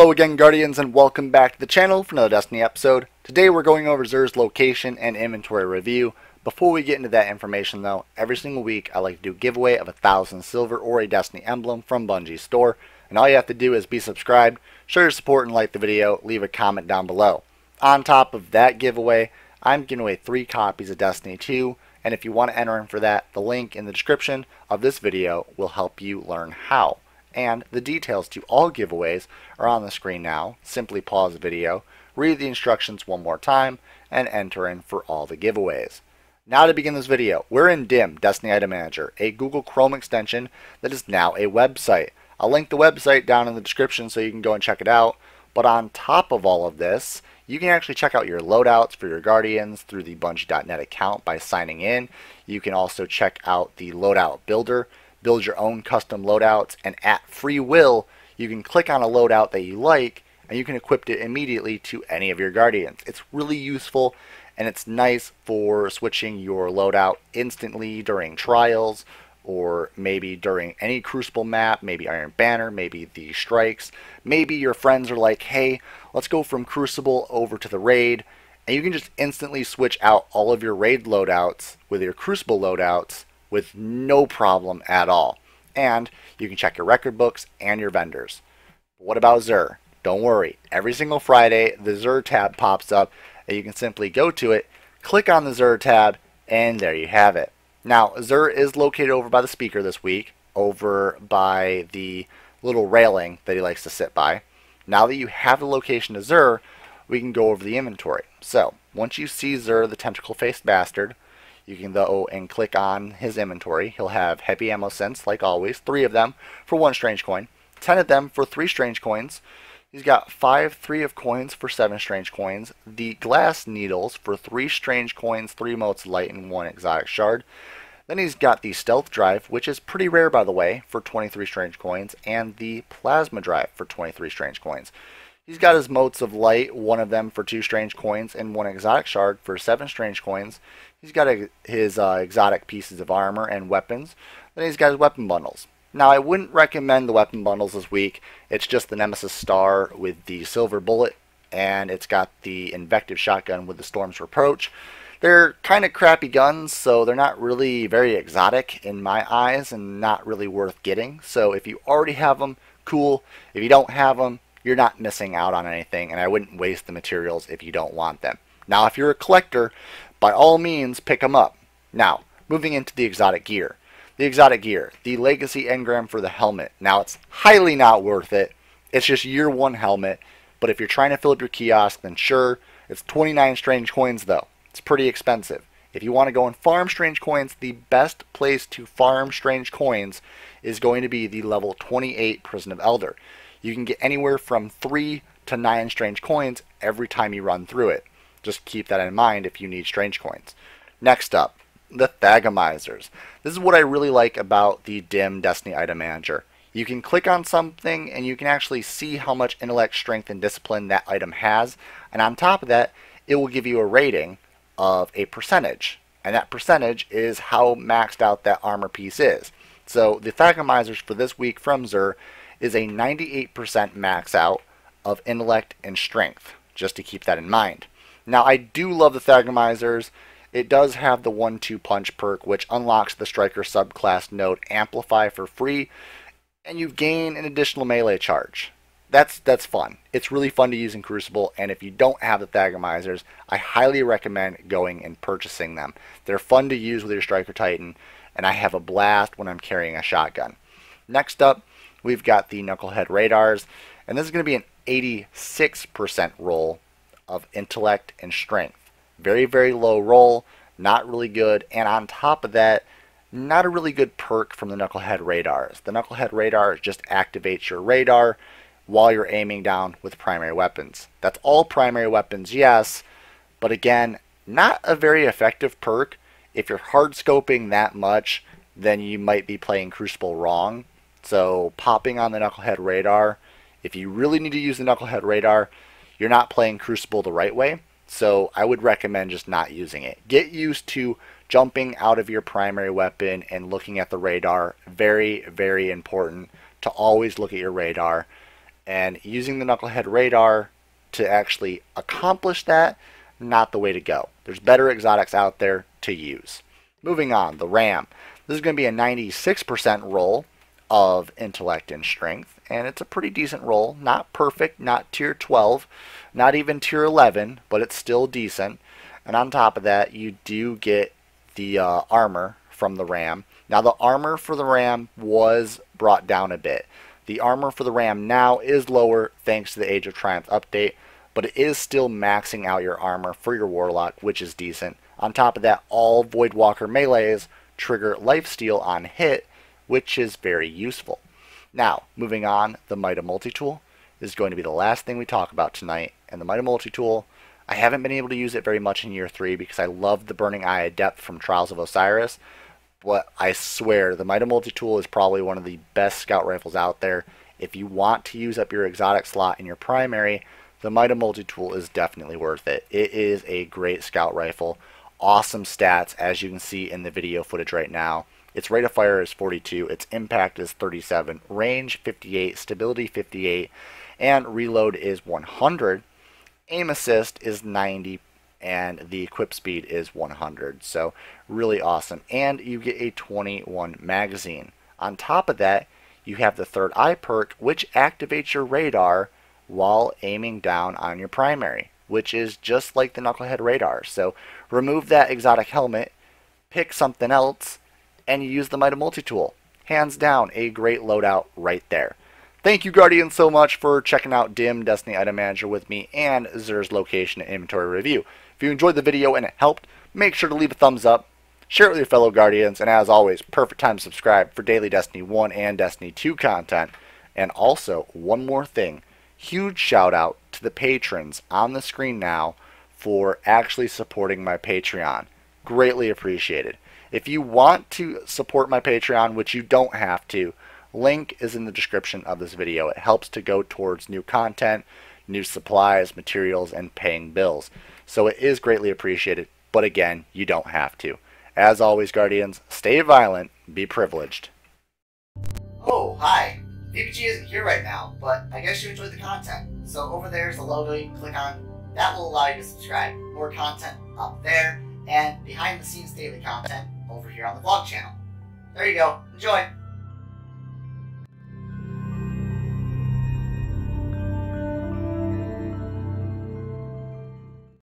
Hello again, Guardians, and welcome back to the channel for another Destiny episode. Today we're going over XUR's location and inventory review. Before we get into that information though, every single week I like to do a giveaway of 1,000 silver or a Destiny emblem from Bungie's store. And all you have to do is be subscribed, show your support and like the video, leave a comment down below. On top of that giveaway, I'm giving away 3 copies of Destiny 2. And if you want to enter in for that, the link in the description of this video will help you learn how. And the details to all giveaways are on the screen now. Simply pause the video, read the instructions one more time, and enter in for all the giveaways. Now to begin this video, we're in DIM, Destiny Item Manager, a Google Chrome extension that is now a website. I'll link the website down in the description so you can go and check it out. But on top of all of this, you can actually check out your loadouts for your Guardians through the Bungie.net account by signing in. You can also check out the loadout builder, build your own custom loadouts, and at free will, you can click on a loadout that you like and you can equip it immediately to any of your Guardians. It's really useful and it's nice for switching your loadout instantly during trials, or maybe during any Crucible map, maybe Iron Banner, maybe the strikes. Maybe your friends are like, hey, let's go from Crucible over to the raid, and you can just instantly switch out all of your raid loadouts with your Crucible loadouts with no problem at all. And you can check your record books and your vendors. But what about XUR? Don't worry, every single Friday the XUR tab pops up and you can simply go to it, click on the XUR tab, and there you have it. Now, XUR is located over by the speaker this week, over by the little railing that he likes to sit by. Now that you have the location of XUR, we can go over the inventory. So, once you see XUR, the tentacle-faced bastard, you can go and click on his inventory. He'll have heavy ammo scents, like always, 3 of them for 1 strange coin, 10 of them for 3 strange coins. He's got 5 3 of coins for 7 strange coins, the glass needles for 3 strange coins, 3 motes light, and 1 exotic shard. Then he's got the stealth drive, which is pretty rare by the way, for 23 strange coins, and the plasma drive for 23 strange coins. He's got his motes of light, 1 of them for 2 strange coins, and 1 exotic shard for 7 strange coins. He's got his exotic pieces of armor and weapons. Then he's got his weapon bundles. Now, I wouldn't recommend the weapon bundles this week. It's just the Nemesis Star with the silver bullet, and it's got the invective shotgun with the Storm's Reproach. They're kind of crappy guns, so they're not really very exotic in my eyes and not really worth getting. So if you already have them, cool. If you don't have them, you're not missing out on anything, and I wouldn't waste the materials if you don't want them. Now, if you're a collector, by all means, pick them up. Now, moving into the exotic gear. The exotic gear, the Legacy engram for the helmet. Now, it's highly not worth it. It's just year 1 helmet, but if you're trying to fill up your kiosk, then sure. It's 29 strange coins, though. It's pretty expensive. If you want to go and farm strange coins, the best place to farm strange coins is going to be the level 28 Prison of Elder. You can get anywhere from 3 to 9 strange coins every time you run through it. Just keep that in mind if you need strange coins. Next up, the Thagamizers. This is what I really like about the DIM Destiny Item Manager. You can click on something and you can actually see how much intellect, strength, and discipline that item has. And on top of that, it will give you a rating of a percentage. And that percentage is how maxed out that armor piece is. So the Thagamizers for this week from XUR is a 98% max out of intellect and strength, just to keep that in mind. Now, I do love the Thagamizers. It does have the 1-2 punch perk, which unlocks the striker subclass node Amplify for free, and you gain an additional melee charge. That's fun. It's really fun to use in Crucible, and if you don't have the Thagamizers, I highly recommend going and purchasing them. They're fun to use with your Striker Titan, and I have a blast when I'm carrying a shotgun. Next up, we've got the Knucklehead Radars, and this is going to be an 86% roll of intellect and strength. Very, very low roll, not really good, and on top of that, not a really good perk from the Knucklehead Radars. The Knucklehead Radar just activates your radar while you're aiming down with primary weapons. That's all primary weapons, yes, but again, not a very effective perk. If you're hard scoping that much, then you might be playing Crucible wrong. So popping on the Knucklehead Radar, if you really need to use the Knucklehead Radar, you're not playing Crucible the right way. So I would recommend just not using it. Get used to jumping out of your primary weapon and looking at the radar. Very, very important to always look at your radar. And using the knucklehead radar to actually accomplish that, not the way to go. There's better exotics out there to use. Moving on, the RAM. This is going to be a 96% roll of intellect and strength, and it's a pretty decent roll. Not perfect, not tier 12, not even tier 11, but it's still decent. And on top of that, you do get the armor from the RAM. Now the armor for the RAM was brought down a bit. The armor for the RAM now is lower thanks to the Age of Triumph update, but it is still maxing out your armor for your Warlock, which is decent. On top of that, all Voidwalker melees trigger lifesteal on hit, which is very useful. Now, moving on, the Mida Multi-Tool is going to be the last thing we talk about tonight. And the Mida Multi-Tool, I haven't been able to use it very much in Year 3 because I love the Burning Eye Adept from Trials of Osiris. But I swear, the Mida Multi-Tool is probably one of the best scout rifles out there. If you want to use up your exotic slot in your primary, the Mida Multi-Tool is definitely worth it. It is a great scout rifle. Awesome stats, as you can see in the video footage right now. Its rate of fire is 42, its impact is 37, range 58, stability 58, and reload is 100. Aim assist is 90, and the equip speed is 100. So really awesome. And you get a 21 magazine. On top of that, you have the third eye perk, which activates your radar while aiming down on your primary, which is just like the Knucklehead radar. So remove that exotic helmet, pick something else, and you use the Mida Multi-Tool. Hands down, a great loadout right there. Thank you, Guardians, so much for checking out DIM Destiny Item Manager with me and XUR's location and inventory review. If you enjoyed the video and it helped, make sure to leave a thumbs up, share it with your fellow Guardians, and as always, perfect time to subscribe for daily Destiny 1 and Destiny 2 content. And also, one more thing, huge shout out to the patrons on the screen now for actually supporting my Patreon. Greatly appreciated. If you want to support my Patreon, which you don't have to, link is in the description of this video. It helps to go towards new content, new supplies, materials, and paying bills. So it is greatly appreciated, but again, you don't have to. As always, Guardians, stay violent, be privileged. Oh, hi. VPG isn't here right now, but I guess you enjoyed the content. So over there is the logo you can click on. That will allow you to subscribe. More content up there, and behind the scenes daily content over here on the vlog channel. There you go. Enjoy!